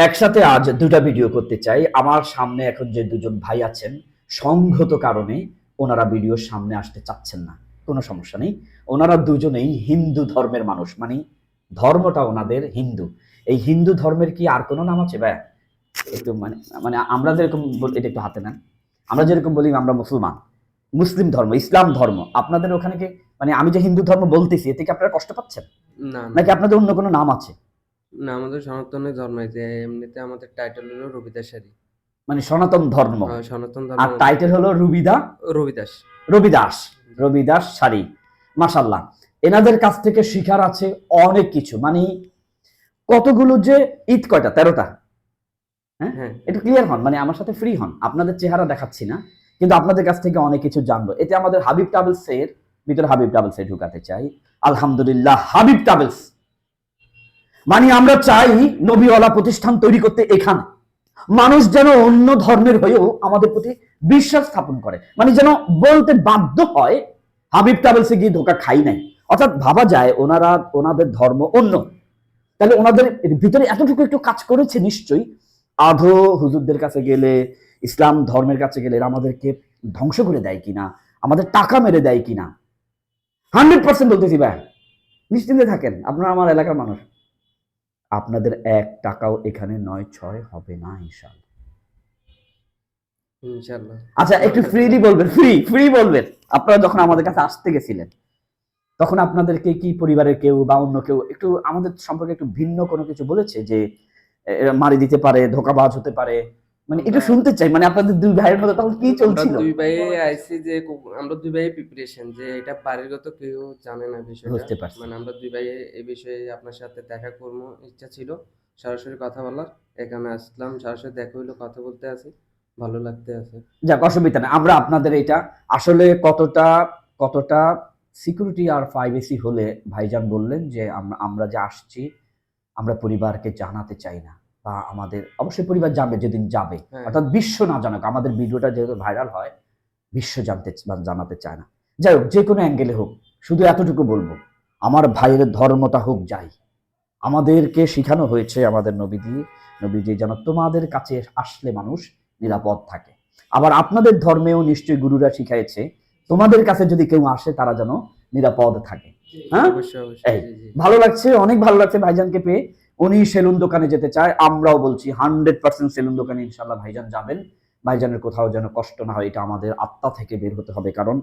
একসাথে আজ দুটা ভিডিও করতে চাই। আমার সামনে এখন যে দুজন ভাই আছেন, সংগত কারণে ওনারা ভিডিওর সামনে আসতে চাচ্ছেন না। কোনো সমস্যা নেই। ওনারা দুজনেই হিন্দু ধর্মের মানুষ, মানে ধর্মটা ওনাদের হিন্দু। এই হিন্দু ধর্মের কি আর কোনো নাম আছে ভাই? একটু মানে মানে আমরা যেরকম এটা একটু হাতে নেন। আমরা যেরকম বলি আমরা মুসলমান, মুসলিম ধর্ম, ইসলাম ধর্ম। আপনাদের ওখানে কি মানে আমি যে হিন্দু ধর্ম বলতেছি এতে কি আপনারা কষ্ট পাচ্ছেন? না, না। নাকি আপনাদের অন্য কোনো নাম আছে? না, আমাদের সনাতনে জন্মাইছে। এমনিতে আমাদের টাইটেল হলো রবিদাসারি। মানে সনাতন ধর্ম। সনাতন আর ধর্ম টাইটেল হলো রবিদাস। রবিদাস। জি। রবিদাস শাড়ি। মাশাল্লাহ। এনাদের কাছ থেকে শিখার আছে অনেক কিছু। মানে কতগুলো যে ঈদ কয়টা? 13টা। হ্যাঁ? হ্যাঁ, একটু ক্লিয়ার হন। মানে আমার সাথে ফ্রি হন। আপনাদের চেহারা দেখাচ্ছি না। কিন্তু আপনাদের কাছ থেকে অনেক কিছু জানবো। এতে আমাদের হাবিব ট্রাভেলস এর ভিতরে হাবিব ট্রাভেলস এ ঢুকাতে চাই। আলহামদুলিল্লাহ হাবিব ট্রাভেলস। মানে আমরা চাই নবীওয়ালা প্রতিষ্ঠান তৈরি করতে এখানে। মানুষ যেন অন্য ধর্মের হয়েও আমাদের প্রতি বিশ্বাস স্থাপন করে, মানে যেন বলতে বাধ্য হয় হাবিব ট্রাভেলসে গিয়ে ধোকা খাই নাই। অর্থাৎ ভাবা যায় ওনাদের ধর্ম অন্য, তাহলে ওনাদের ভিতরে এতটুকু একটু কাজ করেছে নিশ্চয়ই। আধো হুজুরদের কাছে গেলে, ইসলাম ধর্মের কাছে গেলে আমাদেরকে ধ্বংস করে দেয় কিনা, আমাদের টাকা মেরে দেয় কিনা। 100% বলতেছি ভাই, নিশ্চিন্তে থাকেন, আপনারা আমার এলাকার মানুষ। আপনাদের 1 টাকাও এখানে 9-6 হবে না ইনশাআল্লাহ। ইনশাআল্লাহ। আচ্ছা, একটু ভরসা ফ্রিলি করেন। বলবেন, ফ্রি বলবেন। আপনারা যখন আমাদের কাছে আসতে গেছিলেন, তখন আপনাদেরকে কি পরিবারের কেউ বা অন্য কেউ একটু আমাদের সম্পর্কে একটু ভিন্ন কোনো কিছু বলেছে যে এরা মারি দিতে পারে, ধোঁকাবাজ হতে পারে? মানে একটু আমরা শুনতে চাই। মানে আপনাদের 2 ভাইয়ের মধ্যে তখন কি আমরা চলছিল? ২ ভাইয়ে আইছি যে আমরা ২ ভাইয়ে প্রিপারেশন যে এটা বাড়িগত কেউ জানে না বিষয়টা। বুঝতে পারছি। মানে আমরা ২ ভাইয়ে এই বিষয়ে আপনার সাথে দেখা করবো ইচ্ছা ছিল। সরাসরি কথা বলার। এখানে আসলাম, সরাসরি দেখা হইলো, কথা বলতে আছি। ভালো লাগতে আছে। যাক, অসুবিধা নেই। আমরা আপনাদের এটা আসলে কতটা সিকিউরিটি আর প্রাইভেসি হলে ভাইজান বললেন যে আমরা যে আসছি আমরা পরিবারকে জানাতে চাই না, বা আমাদের অবশ্যই পরিবার জানবে যেদিন যাবে। হ্যাঁ, অর্থাৎ বিশ্ব না জানুক, আমাদের ভিডিওটা যেহেতু ভাইরাল হয়, বিশ্ব জানাতে চায় না। যাই হোক, যে কোনো অ্যাঙ্গেলে হোক, শুধু এতটুকু বলবো, আমার ভাইয়ের ধর্মটা হোক যাই, আমাদেরকে শিখানো হয়েছে আমাদের নবীজি যেন তোমাদের কাছে আসলে মানুষ নিরাপদ থাকে। আবার আপনাদের ধর্মেও নিশ্চয়ই গুরুরা শিখাইছে তোমাদের কাছে যদি কেউ আসে তারা যেন নিরাপদ থাকে। হ্যাঁ, অবশ্যই, অবশ্যই। এই জি, জি। ভালো লাগছে, অনেক ভালো লাগছে ভাইজানকে পেয়ে। উনি সেলুন দোকানে যেতে চায়, আমরাও বলছি 100% সেলুন দোকানে ইনশাল্লাহ ভাইজান যাবেন। ভাইজানের কোথাও যেন কষ্ট না হয়, এটা আমাদের আত্মা থেকে বের হতে হবে, কারণ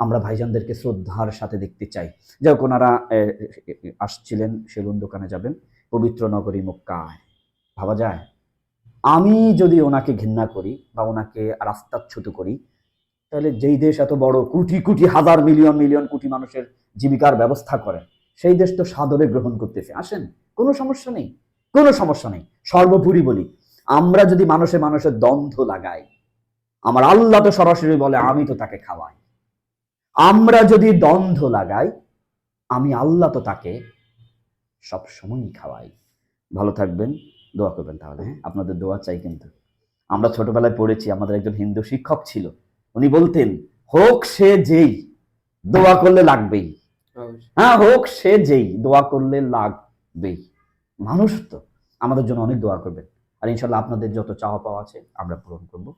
আমরা ভাইজানদেরকে শ্রদ্ধার সাথে দেখতে চাই। যাই হোক, ওনারা আসছিলেন, সেলুন দোকানে যাবেন, পবিত্র নগরী মক্কায়। ভাবা যায় আমি যদি ওনাকে ঘৃণা করি বা ওনাকে রাস্তাচ্যুত করি, তাহলে যেই দেশ এত বড়, কোটি কোটি হাজার মিলিয়ন মিলিয়ন কোটি মানুষের জীবিকার ব্যবস্থা করে, সেই দেশ তো সাদরে গ্রহণ করতেছে। আসেন, কোনো সমস্যা নেই, কোনো সমস্যা নেই। সর্বোপরি বলি, আমরা যদি মানুষের দ্বন্দ্ব লাগাই, আমার আল্লাহ তো সরাসরি বলে আমি তো তাকে খাওয়াই। আমরা যদি দ্বন্দ্ব লাগাই, আমি আল্লাহ তো তাকে সব সময়ই খাওয়াই। ভালো থাকবেন, দোয়া করবেন তাহলে। হ্যাঁ, আপনাদের দোয়া চাই কিন্তু। আমরা ইনশাআল্লাহ। ছোটবেলায় পড়েছি, আমাদের একজন হিন্দু শিক্ষক ছিল, উনি বলতেন হোক সে যেই, দোয়া করলে লাগবেই। অবশ্যই। হ্যাঁ, হোক সে যেই, দোয়া করলে লাগবেই। মানুষ তো আমাদের জন্য অনেক দোয়া করবেন। আর ইনশাল্লাহ আপনাদের যত চাওয়া পাওয়া আছে আমরা পূরণ করবো।